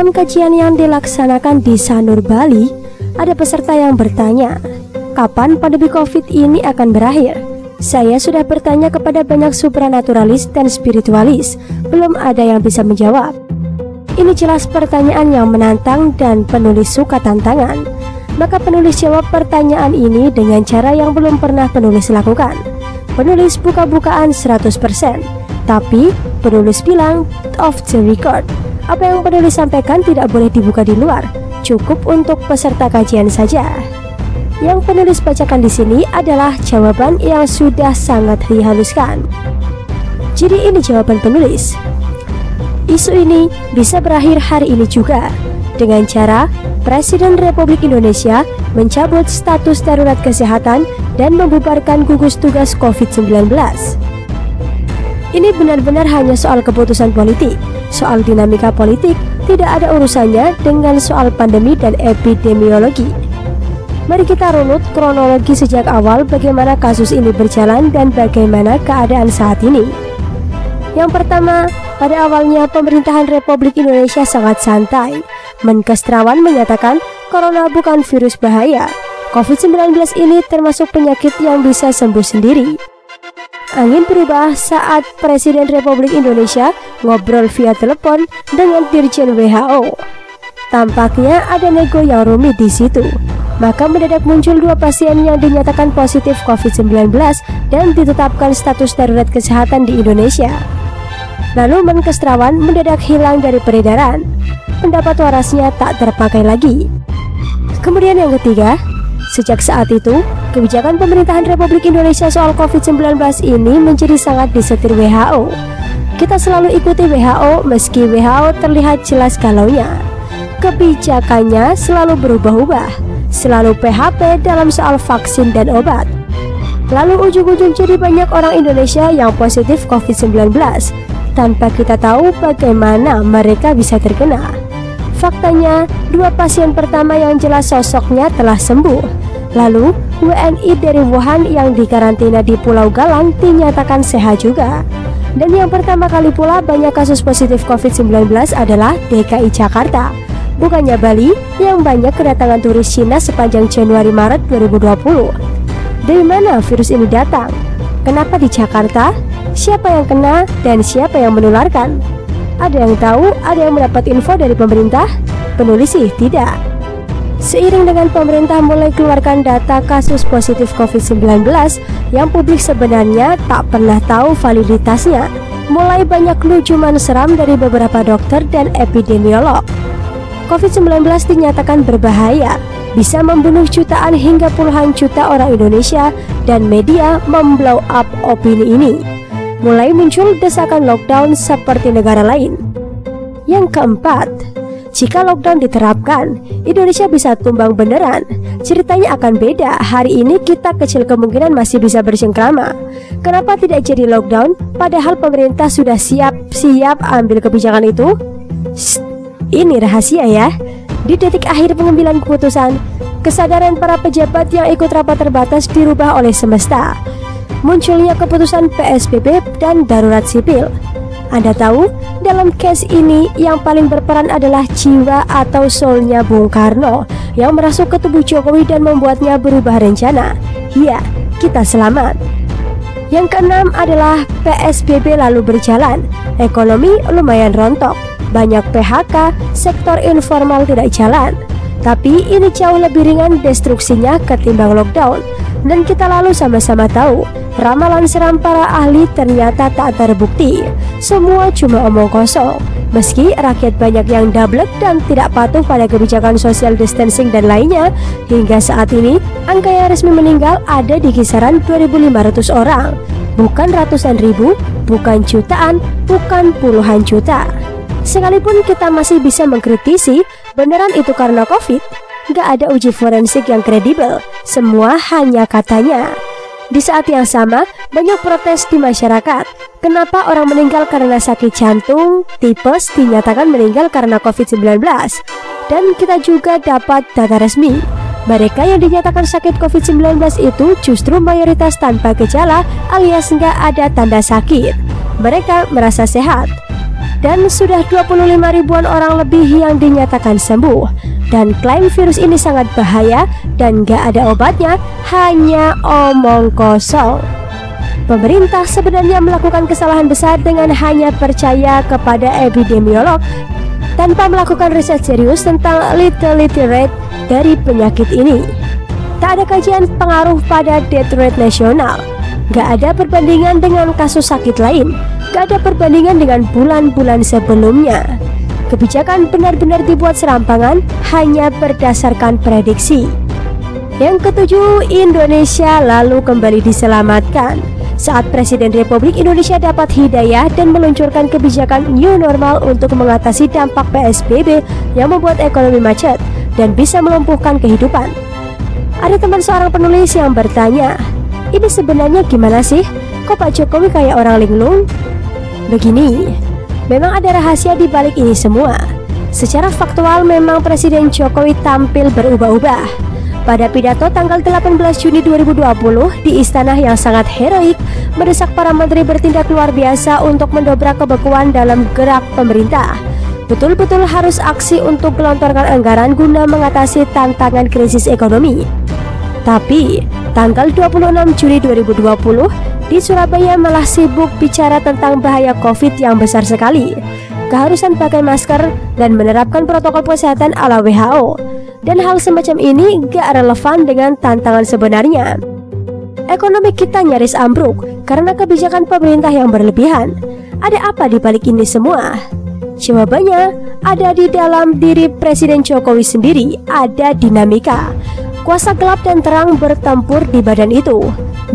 Dalam kajian yang dilaksanakan di Sanur, Bali, ada peserta yang bertanya, kapan pandemi COVID ini akan berakhir? Saya sudah bertanya kepada banyak supranaturalis dan spiritualis, belum ada yang bisa menjawab. Ini jelas pertanyaan yang menantang dan penulis suka tantangan. Maka penulis jawab pertanyaan ini dengan cara yang belum pernah penulis lakukan. Penulis buka-bukaan 100%, tapi penulis bilang off the record. Apa yang penulis sampaikan tidak boleh dibuka di luar, cukup untuk peserta kajian saja. Yang penulis bacakan di sini adalah jawaban yang sudah sangat dihaluskan. Jadi ini jawaban penulis. Isu ini bisa berakhir hari ini juga dengan cara Presiden Republik Indonesia mencabut status darurat kesehatan dan membubarkan gugus tugas COVID-19. Ini benar-benar hanya soal keputusan politik. Soal dinamika politik tidak ada urusannya dengan soal pandemi dan epidemiologi. Mari kita runut kronologi sejak awal bagaimana kasus ini berjalan dan bagaimana keadaan saat ini. Yang pertama, pada awalnya pemerintahan Republik Indonesia sangat santai. Menkes Terawan menyatakan corona bukan virus bahaya. COVID-19 ini termasuk penyakit yang bisa sembuh sendiri. Angin berubah saat Presiden Republik Indonesia ngobrol via telepon dengan Dirjen WHO. Tampaknya ada nego yang rumit di situ. Maka mendadak muncul 2 pasien yang dinyatakan positif COVID-19 dan ditetapkan status darurat kesehatan di Indonesia. Lalu Menkes Terawan mendadak hilang dari peredaran. Pendapat warasnya tak terpakai lagi. Kemudian yang ketiga, sejak saat itu, kebijakan pemerintahan Republik Indonesia soal COVID-19 ini menjadi sangat disetir WHO. Kita selalu ikuti WHO meski WHO terlihat jelas galaunya. Kebijakannya selalu berubah-ubah, selalu PHP dalam soal vaksin dan obat. Lalu ujung-ujung jadi banyak orang Indonesia yang positif COVID-19 tanpa kita tahu bagaimana mereka bisa terkena. Faktanya, 2 pasien pertama yang jelas sosoknya telah sembuh. Lalu, WNI dari Wuhan yang dikarantina di Pulau Galang dinyatakan sehat juga. Dan yang pertama kali pula banyak kasus positif COVID-19 adalah DKI Jakarta, bukannya Bali yang banyak kedatangan turis Cina sepanjang Januari-Maret 2020. Dari mana virus ini datang? Kenapa di Jakarta? Siapa yang kena dan siapa yang menularkan? Ada yang tahu? Ada yang mendapat info dari pemerintah? Penulis sih tidak. Seiring dengan pemerintah mulai keluarkan data kasus positif COVID-19 yang publik sebenarnya tak pernah tahu validitasnya, mulai banyak lucuman seram dari beberapa dokter dan epidemiolog. COVID-19 dinyatakan berbahaya, bisa membunuh jutaan hingga puluhan juta orang Indonesia, dan media memblow up opini ini. Mulai muncul desakan lockdown seperti negara lain. Yang keempat, jika lockdown diterapkan, Indonesia bisa tumbang beneran. Ceritanya akan beda. Hari ini kita kecil kemungkinan masih bisa bercengkrama. Kenapa tidak jadi lockdown? Padahal pemerintah sudah siap-siap ambil kebijakan itu. Ini rahasia ya. Di detik akhir pengambilan keputusan, kesadaran para pejabat yang ikut rapat terbatas dirubah oleh semesta. Munculnya keputusan PSBB dan darurat sipil. Anda tahu, dalam case ini yang paling berperan adalah jiwa atau soulnya Bung Karno yang merasuk ke tubuh Jokowi dan membuatnya berubah rencana. Ya, kita selamat. Yang keenam adalah PSBB lalu berjalan. Ekonomi lumayan rontok, banyak PHK, sektor informal tidak jalan. Tapi ini jauh lebih ringan destruksinya ketimbang lockdown. Dan kita lalu sama-sama tahu, ramalan seram para ahli ternyata tak terbukti. Semua cuma omong kosong. Meski rakyat banyak yang dablek dan tidak patuh pada kebijakan social distancing dan lainnya, hingga saat ini angka yang resmi meninggal ada di kisaran 2.500 orang. Bukan ratusan ribu, bukan jutaan, bukan puluhan juta. Sekalipun kita masih bisa mengkritisi, beneran itu karena COVID? Gak ada uji forensik yang kredibel, semua hanya katanya. Di saat yang sama, banyak protes di masyarakat. Kenapa orang meninggal karena sakit jantung, tipes dinyatakan meninggal karena COVID-19? Dan kita juga dapat data resmi. Mereka yang dinyatakan sakit COVID-19 itu justru mayoritas tanpa gejala alias nggak ada tanda sakit. Mereka merasa sehat. dan sudah 25 ribuan orang lebih yang dinyatakan sembuh. Dan klaim virus ini sangat bahaya dan gak ada obatnya, hanya omong kosong. Pemerintah sebenarnya melakukan kesalahan besar dengan hanya percaya kepada epidemiolog tanpa melakukan riset serius tentang lethality rate dari penyakit ini. Tak ada kajian pengaruh pada death rate nasional, gak ada perbandingan dengan kasus sakit lain, gak ada perbandingan dengan bulan-bulan sebelumnya. Kebijakan benar-benar dibuat serampangan hanya berdasarkan prediksi. Yang ketujuh, Indonesia lalu kembali diselamatkan saat Presiden Republik Indonesia dapat hidayah dan meluncurkan kebijakan new normal untuk mengatasi dampak PSBB yang membuat ekonomi macet dan bisa melumpuhkan kehidupan. Ada teman seorang penulis yang bertanya, ini sebenarnya gimana sih? Kok Pak Jokowi kayak orang linglung? Begini, memang ada rahasia di balik ini semua. Secara faktual memang Presiden Jokowi tampil berubah-ubah. Pada pidato tanggal 18 Juni 2020 di istana yang sangat heroik, mendesak para menteri bertindak luar biasa untuk mendobrak kebekuan dalam gerak pemerintah. Betul-betul harus aksi untuk gelontorkan anggaran guna mengatasi tantangan krisis ekonomi. Tapi, tanggal 26 Juli 2020, di Surabaya malah sibuk bicara tentang bahaya COVID yang besar sekali, keharusan pakai masker dan menerapkan protokol kesehatan ala WHO. Dan hal semacam ini gak relevan dengan tantangan sebenarnya. Ekonomi kita nyaris ambruk karena kebijakan pemerintah yang berlebihan. Ada apa di balik ini semua? Jawabannya ada di dalam diri Presiden Jokowi sendiri, ada dinamika. Kuasa gelap dan terang bertempur di badan itu.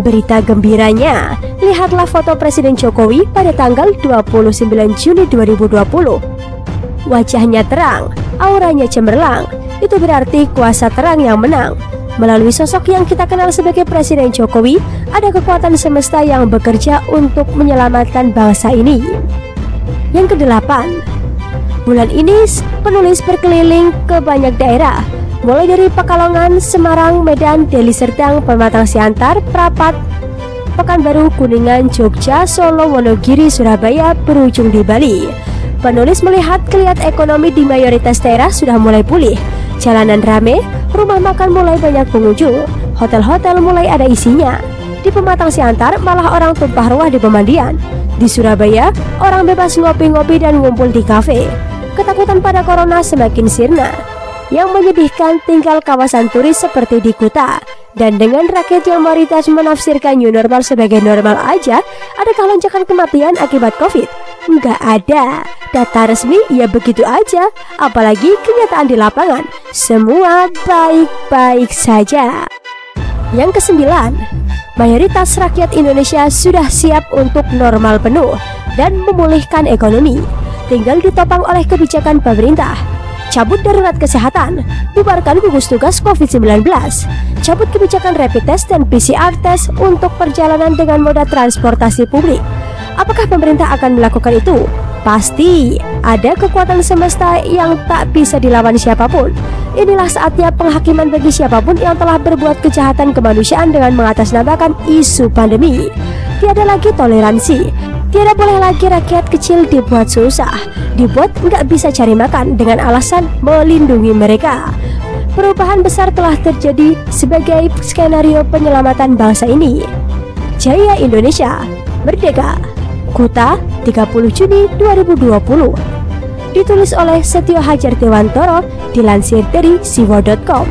Berita gembiranya, lihatlah foto Presiden Jokowi pada tanggal 29 Juni 2020. Wajahnya terang, auranya cemerlang. Itu berarti kuasa terang yang menang. Melalui sosok yang kita kenal sebagai Presiden Jokowi, ada kekuatan semesta yang bekerja untuk menyelamatkan bangsa ini. Yang kedelapan, bulan ini penulis berkeliling ke banyak daerah, mulai dari Pekalongan, Semarang, Medan, Deli Serdang, Pematang Siantar, Prapat, Pekanbaru, Kuningan, Jogja, Solo, Wonogiri, Surabaya, berujung di Bali. Penulis melihat geliat ekonomi di mayoritas daerah sudah mulai pulih. Jalanan rame, rumah makan mulai banyak pengunjung, hotel-hotel mulai ada isinya. Di Pematang Siantar malah orang tumpah ruah di pemandian. Di Surabaya, orang bebas ngopi-ngopi dan ngumpul di kafe. Ketakutan pada corona semakin sirna. Yang menyedihkan tinggal kawasan turis seperti di Kuta. Dan dengan rakyat yang mayoritas menafsirkan new normal sebagai normal aja, adakah lonjakan kematian akibat COVID? Nggak ada. Data resmi ya begitu aja. Apalagi kenyataan di lapangan, semua baik-baik saja. Yang kesembilan, mayoritas rakyat Indonesia sudah siap untuk normal penuh dan memulihkan ekonomi. Tinggal ditopang oleh kebijakan pemerintah. Cabut darurat kesehatan, bubarkan gugus tugas COVID-19, cabut kebijakan rapid test dan PCR test untuk perjalanan dengan moda transportasi publik. Apakah pemerintah akan melakukan itu? Pasti ada kekuatan semesta yang tak bisa dilawan siapapun. Inilah saatnya penghakiman bagi siapapun yang telah berbuat kejahatan kemanusiaan dengan mengatasnamakan isu pandemi. Tiada lagi toleransi. Tiada boleh lagi rakyat kecil dibuat susah, dibuat nggak bisa cari makan dengan alasan melindungi mereka. Perubahan besar telah terjadi sebagai skenario penyelamatan bangsa ini. Jaya Indonesia, merdeka. Kuta, 30 Juni 2020. Ditulis oleh Setio Hajar Dewantoro, dilansir dari siwo.com.